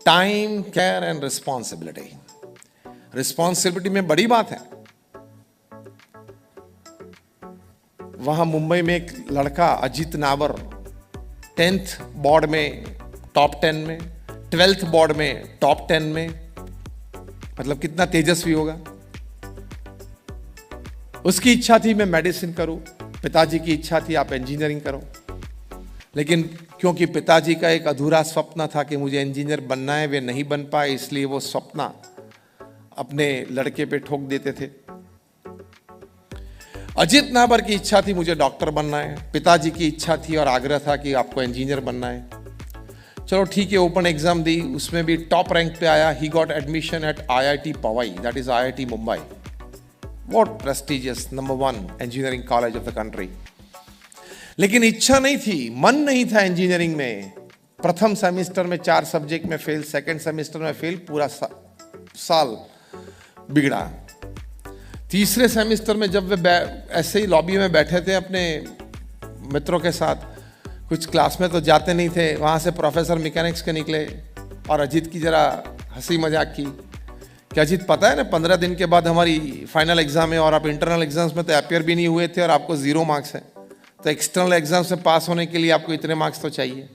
Time, care and responsibility. Responsibility में बड़ी बात है। वहां मुंबई में एक लड़का अजीत नाबर 10th बोर्ड में टॉप 10 में, 12th बोर्ड में टॉप 10 में, मतलब कितना तेजस्वी होगा। उसकी इच्छा थी मैं मेडिसिन करूं, पिताजी की इच्छा थी आप इंजीनियरिंग करो, लेकिन क्योंकि पिताजी का एक अधूरा स्वप्न था कि मुझे इंजीनियर बनना है, वे नहीं बन पाए, इसलिए वो स्वप्न अपने लड़के पे ठोक देते थे। अजीत नाबर की इच्छा थी मुझे डॉक्टर बनना है, पिताजी की इच्छा थी और आग्रह था कि आपको इंजीनियर बनना है। चलो ठीक है, ओपन एग्जाम दी, उसमें भी टॉप रैंक पे आया। He got admission at IIT Powai, that is IIT Mumbai, what prestigious number 1 engineering college of the country. लेकिन इच्छा नहीं थी, मन नहीं था इंजीनियरिंग में। प्रथम सेमेस्टर में 4 सब्जेक्ट में फेल, सेकंड सेमेस्टर में फेल, पूरा साल बिगड़ा। तीसरे सेमेस्टर में जब वे ऐसे ही लॉबी में बैठे थे अपने मित्रों के साथ, कुछ क्लास में तो जाते नहीं थे, वहाँ से प्रोफेसर मैकेनिक्स के निकले और अजीत की जरा हंसी मजाक की कि अजीत पता है ना 15 दिन के बाद हमारी फाइनल एग्जाम है और आप इंटरनल एग्जाम्स में तो अपीयर भी नहीं हुए थे और आपको 0 मार्क्स है, तो एक्सटर्नल एग्जाम से पास होने के लिए आपको इतने मार्क्स तो चाहिए।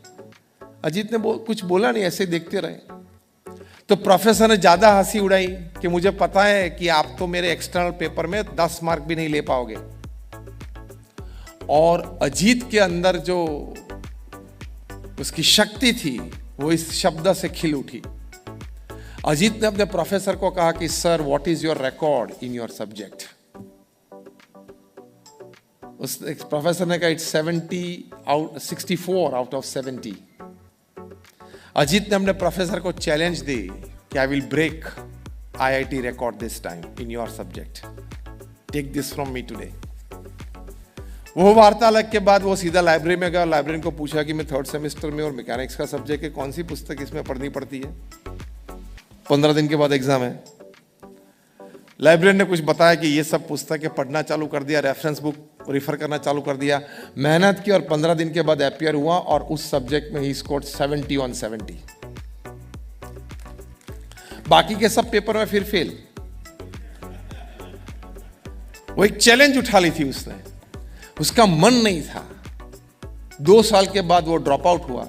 अजीत ने कुछ बोला नहीं, ऐसे देखते रहे। तो प्रोफेसर ने ज्यादा हंसी उड़ाई कि मुझे पता है कि आप तो मेरे एक्सटर्नल पेपर में 10 मार्क भी नहीं ले पाओगे। और अजीत के अंदर जो उसकी शक्ति थी वो इस शब्द से खिल उठी। अजीत ने अपने प्रोफेसर को कहा कि sir what is your record in your subject. उस प्रोफेसर ने कहा इट्स 64 आउट ऑफ 70। अजीत ने अपने प्रोफेसर को चैलेंज दी कि I will break IIT record this time in your subject, take this from me today. वो वार्तालाप के बाद वो सीधा लाइब्रेरी में गया, लाइब्रेरियन को पूछा कि मैं 3rd सेमेस्टर में और मैकेनिक्स का सब्जेक्ट है, कौन सी पुस्तक इसमें पढ़नी पड़ती है, 15 दिन के बाद एग्जाम है। लाइब्रेरियन ने कुछ बताया कि ये सब पुस्तकें पढ़ना चालू कर दिया, रेफरेंस बुक रिफर करना चालू कर दिया, मेहनत की और 15 दिन के बाद अपीयर हुआ और उस सब्जेक्ट में ही स्कोर 70 on 70। बाकी के सब पेपर में फिर फेल। वो एक चैलेंज उठा ली थी उसने, उसका मन नहीं था। 2 साल के बाद वो ड्रॉप आउट हुआ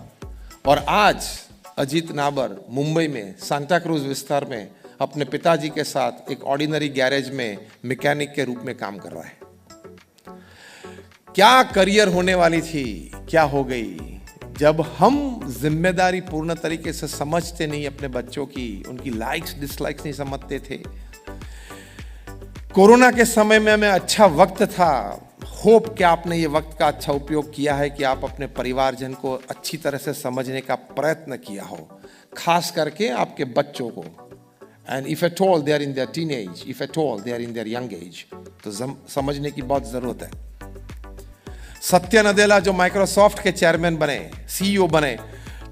और आज अजीत नाबर मुंबई में सांता क्रूज विस्तार में अपने पिताजी के साथ एक ऑर्डिनरी गैरेज में मैकेनिक के रूप में काम कर रहा है। क्या करियर होने वाली थी, क्या हो गई। जब हम जिम्मेदारी पूर्ण तरीके से समझते नहीं अपने बच्चों की, उनकी लाइक्स डिसलाइक्स नहीं समझते थे। कोरोना के समय में हमें अच्छा वक्त था। होप कि आपने ये वक्त का अच्छा उपयोग किया है कि आप अपने परिवारजन को अच्छी तरह से समझने का प्रयत्न किया हो, खास करके आपके बच्चों को। And if at all they are in their teenage, if at all they are in their young age, तो समझने की बहुत जरूरत है। सत्या नडेला जो माइक्रोसॉफ्ट के चेयरमैन बने, CEO बने,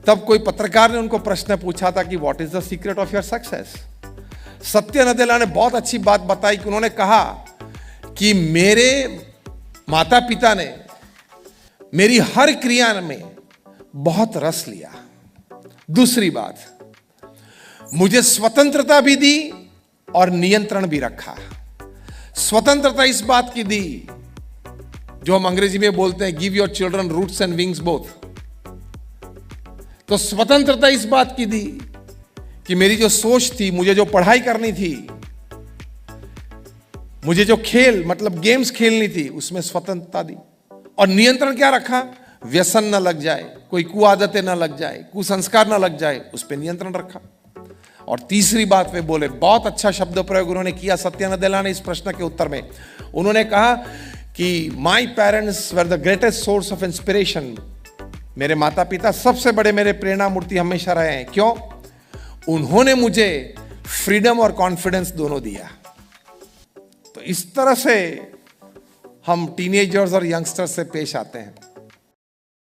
तब कोई पत्रकार ने उनको प्रश्न पूछा था कि what is the secret of your success. Satya Nadella ने बहुत अच्छी बात बताई कि उन्होंने कहा कि मेरे माता पिता ने मेरी हर क्रिया में बहुत रस लिया। दूसरी बात, मुझे स्वतंत्रता भी दी और नियंत्रण भी रखा। स्वतंत्रता इस बात की दी जो हम अंग्रेजी में बोलते हैं give your children roots and wings both. तो स्वतंत्रता इस बात की दी कि मेरी जो सोच थी, मुझे जो पढ़ाई करनी थी, मुझे जो खेल मतलब गेम्स खेलनी थी, उसमें स्वतंत्रता दी। और नियंत्रण क्या रखा, व्यसन न लग जाए, कोई कुआदतें न लग जाए, कुसंस्कार न लग जाए, उस पर नियंत्रण रखा। और तीसरी बात वे बोले, बहुत अच्छा शब्द प्रयोग उन्होंने किया सत्या नडेला ने इस प्रश्न के उत्तर में। उन्होंने कहा कि my parents were the greatest source of inspiration. मेरे माता पिता सबसे बड़े मेरे प्रेरणा मूर्ति हमेशा रहे हैं। क्यों? उन्होंने मुझे फ्रीडम और कॉन्फिडेंस दोनों दिया। तो इस तरह से हम टीनेजर्स और यंगस्टर्स से पेश आते हैं।